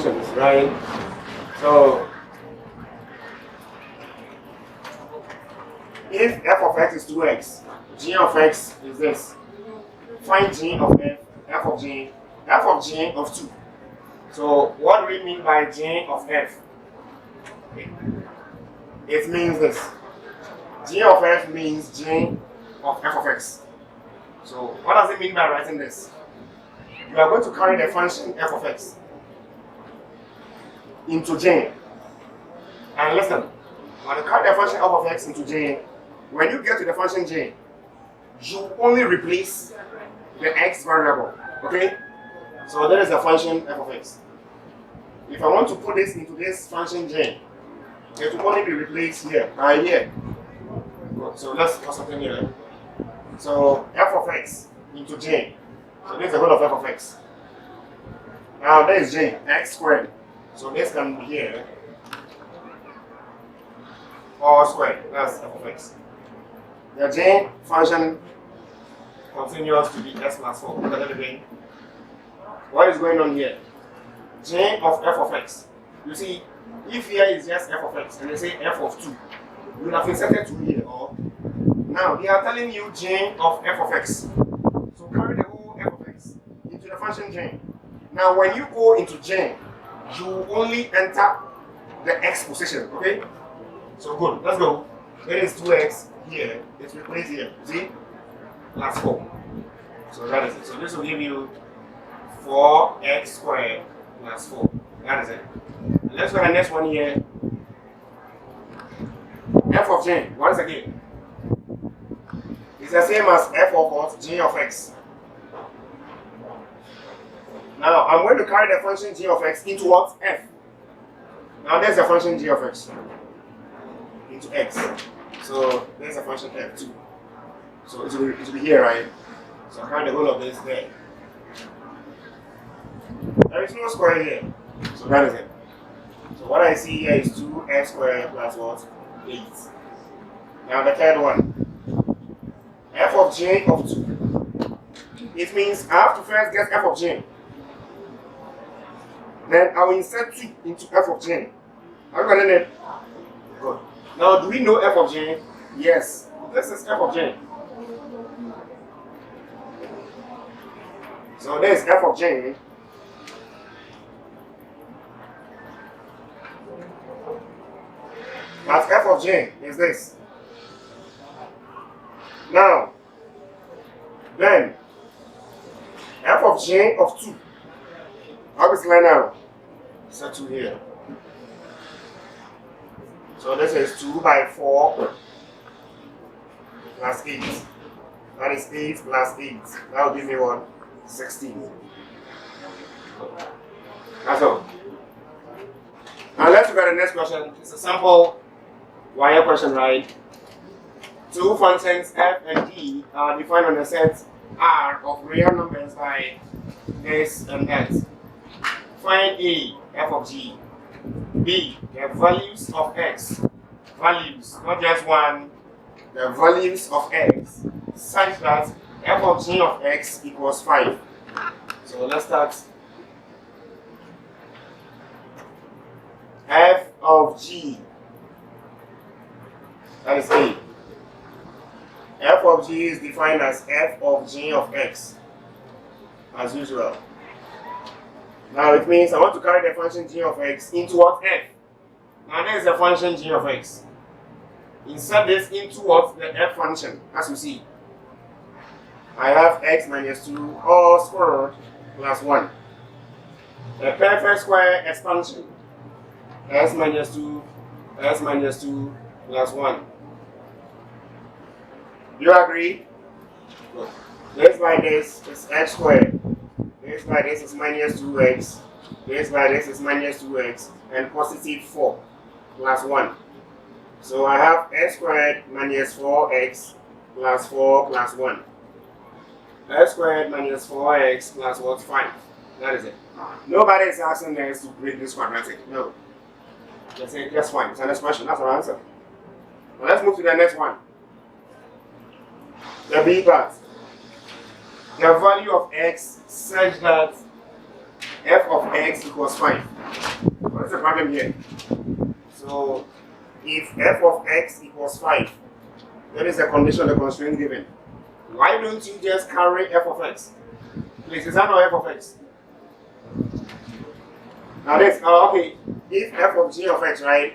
right? So if f of x is 2x, g of x is this. Find g of f of g of 2. So what do we mean by g of f? It means this. G of f means g of f of x. So what does it mean by writing this? You are going to carry the function f of x into J. And listen, when you carry the function f of x into J, when you get to the function J, you only replace the x variable. Okay? So there is a function f of x. If I want to put this into this function J, it will only be replaced here, right here. Good. So let's put something here. So f of x into J. So this is the whole of f of x. Now there is J, x squared. So this can be here, all squared, that's f of x. The J function continues to be x plus 4. Look at everything. What is going on here? J of f of x. You see, if here is just f of x and they say f of 2, you will have inserted 2 here. Or now they are telling you J of f of x. So carry the whole f of x into the function J. Now when you go into J, you only enter the x position, okay? So good, let's go. There is 2x here, it's replaced here, see? Plus 4. So that is it. So this will give you 4x squared plus 4. That is it. And let's go to the next one here. F of j, once again, is the same as f of what? G of x. Now I'm going to carry the function g of x into what? F. Now there's the function g of x into x. So there's a function f too. So it will be here, right? So I carry the whole of this there. There is no square here. So that is it. So what I see here is 2x squared plus what? 8. Now the third one. F of j of 2. It means I have to first get f of j. Then I will insert 2 into f of j. Are you getting it? Good. Now, do we know f of j? Yes. This is f of j. So there's f of j. But f of j is this. Now, then, f of j of 2. Obviously now, set 2 here. So this is 2 by 4 plus 8. That is 8 plus 8. That will give me what? 16. That's all. Now let's look at the next question. It's a sample wire question, right? Two functions f and g are defined on a set R of real numbers by this and that. Find A, f of g. B, the values of x. Values, not just one. The values of x such that f of g of x equals 5. So let's start. F of g. That is A. F of g is defined as f of g of x, as usual. Now it means I want to carry the function g of x into what? F. Now there is the function g of x. Insert this into what? The f function, as you see. I have x minus 2 all squared plus 1. The perfect square expansion. S minus 2 plus 1. You agree? Good. This by this is x squared. This by this is minus 2x. This by this is minus 2x. And positive 4 plus 1. So I have x squared minus 4x plus 4 plus 1. X squared minus 4x plus what? 5. That is it. Nobody is asking us to break this quadratic. No. Just say just fine. It's an expression. That's our answer. Now let's move to the next one. The B part. The value of x such that f of x equals 5. What is the problem here? So if f of x equals 5, that is the condition, the constraint given. Why don't you just carry f of x? Please, is that not f of x? Now this, okay, if f of g of x, right?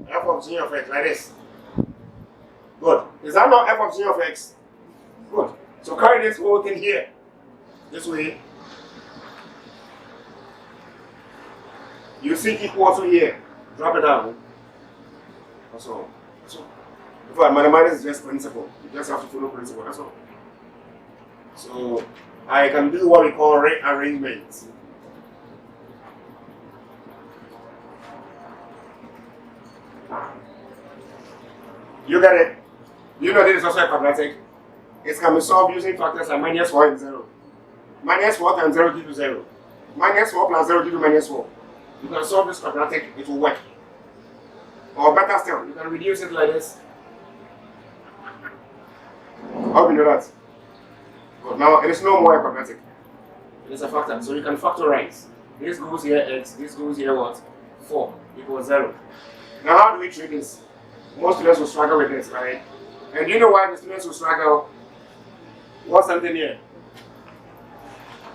F of g of x, like this. Good. Is that not f of g of x? Good. So carry this whole thing here. This way. You see equal to here. Drop it down. So mathematics is just principle. You just have to follow principle, that's all. So I can do what we call rearrangement. You get it? You know this is also a quadratic. It can be solved using factors like minus 4 and 0. Minus 4 times 0 gives you 0. Minus 4 plus 0 gives you minus 4. You can solve this quadratic, it will work. Or better still, you can reduce it like this. How do you know that? But now it is no more a quadratic. It is a factor, so you can factorize. This goes here x, this goes here what? 4 equals 0. Now how do we treat this? Most students will struggle with this, right? And do you know why the students will struggle? What's something here?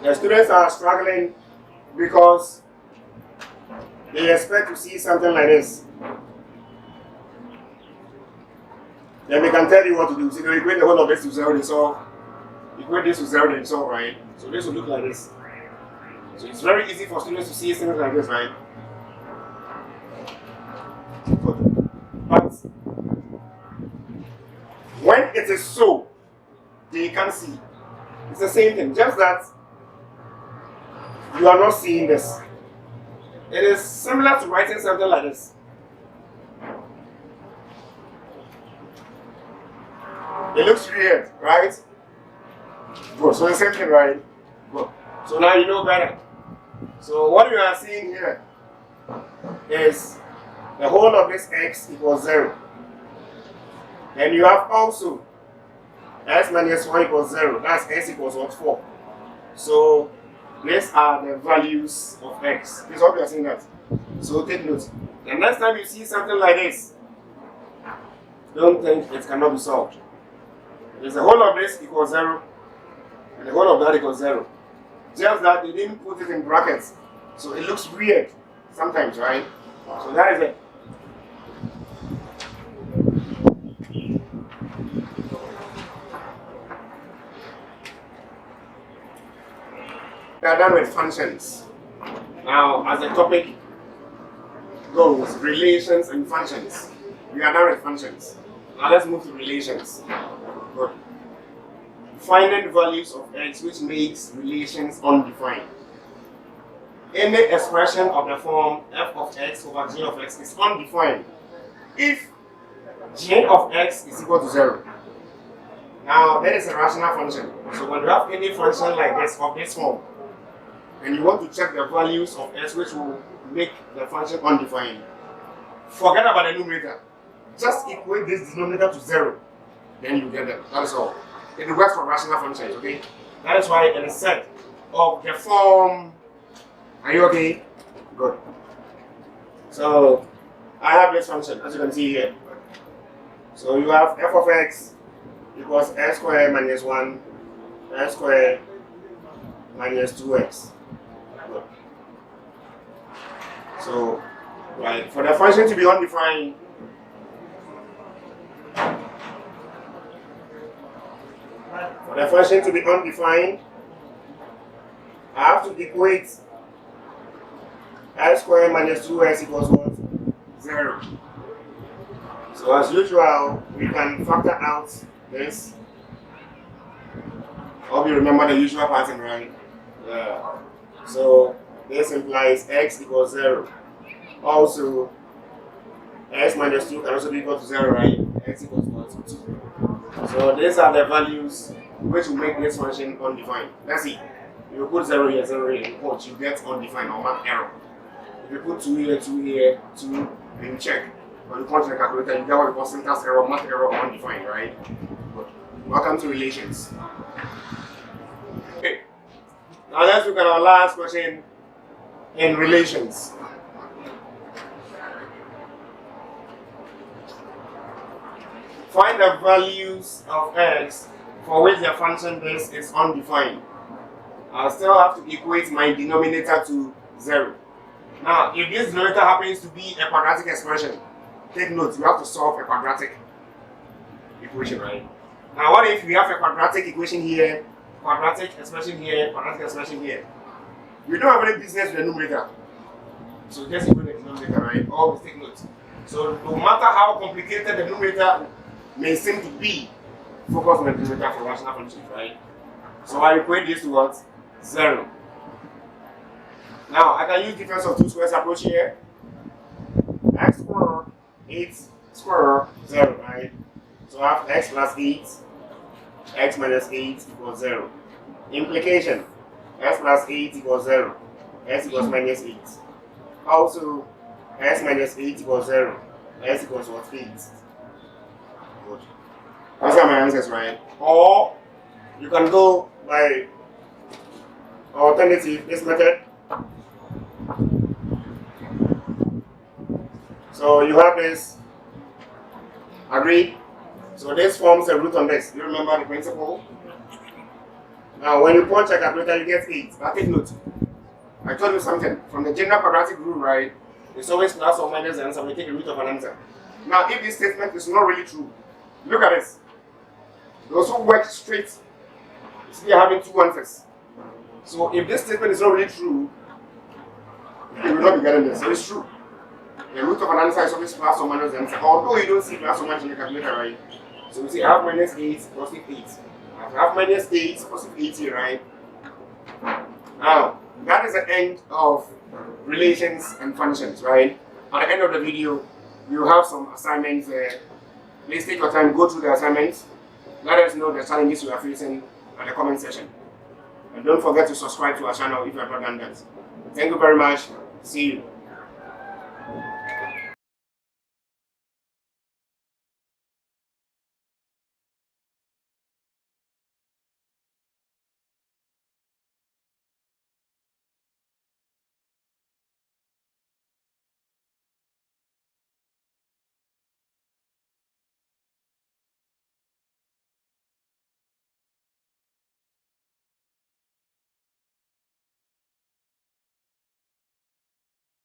The students are struggling because they expect to see something like this. Then they can tell you what to do. So they equate the whole of this to 0, they solve. Equate this to 0, they solve, right? So this will look like this. So it's very easy for students to see things like this, right? But when it is so, they can see. It's the same thing, just that you are not seeing this. It is similar to writing something like this. It looks weird, right? Good. So the same thing, right? Good. So now you know better. So what you are seeing here is the whole of this x equals 0. And you have also x minus 1 equals 0. That's x equals what? 4. So these are the values of x. This is what we are seeing that. So take note. The next time you see something like this, don't think it cannot be solved. There's the whole of this equals 0, and the whole of that equals 0. Just that they didn't put it in brackets. So it looks weird sometimes, right? So that is it. We are done with functions. Now, as the topic goes, relations and functions. We are done with functions. Now let's move to relations. Good. Finding values of x which makes relations undefined. Any expression of the form f of x over g of x is undefined if g of x is equal to 0. Now, that is a rational function. So when you have any function like this of this form, and you want to check the values of x which will make the function undefined, forget about the numerator. Just equate this denominator to 0. Then you get that. That is all. It works for rational functions, okay? That is why it is said of the form. Are you okay? Good. So I have this function, as you can see here. So you have f of x equals x squared minus 1, x squared minus 2x. Good. So, right, for the function to be undefined, I have to equate x squared minus 2x equals what? 0. So as usual, we can factor out this. Hope you remember the usual pattern, right? Yeah. So this implies x equals 0. Also, x minus 2 can also be equal to 0, right? X equals what? 2. So these are the values which will make this function undefined. Let's see. If you put 0 here, 0 here, you get undefined or mark error. If you put 2 here, 2 here, 2, and check. When you punch the calculator, you get what we call syntax error, mark error, or undefined, right? Good. Welcome to relations. Okay. Now let's look at our last question. in relations. Find the values of x for which the function base is undefined. I'll still have to equate my denominator to 0. Now, if this denominator happens to be a quadratic expression, take note, you have to solve a quadratic equation, right? Now, what if we have a quadratic equation here, quadratic expression here, quadratic expression here? We don't have any business with the numerator. So just equate the denominator, right? Always take note. So no matter how complicated the numerator may seem to be, focus on the denominator for rational functions, right? So I equate this to what? 0. Now I can use difference of two squares approach here. X squared 8 squared 0, right? So I have x plus 8, x minus 8 equals 0. Implication, x plus 8 equals 0, x equals minus 8. Also, x minus 8 equals 0, x equals what? 8. Good. Those are my answers, right? Or you can go by alternative, this method. So you have this, agreed? So this forms a root on this. You remember the principle? Now when you punch a calculator, you get 8. But take note. I told you something. From the general quadratic rule, right? It's always plus or minus the answer. We take the root of an answer. Now if this statement is not really true, look at this. Those who work straight, you see, having two answers. So if this statement is not really true, you will not be getting this. So it's true. The root of an answer is always plus or minus the answer. Although you don't see plus or minus in the calculator, right? So we see I have minus 8, positive 8. I have minus 8, positive 80, right? Now, that is the end of relations and functions, right? At the end of the video, you have some assignments there. Please take your time, go through the assignments. Let us know the challenges you are facing at the comment section. And don't forget to subscribe to our channel if you have not done that. Thank you very much. See you.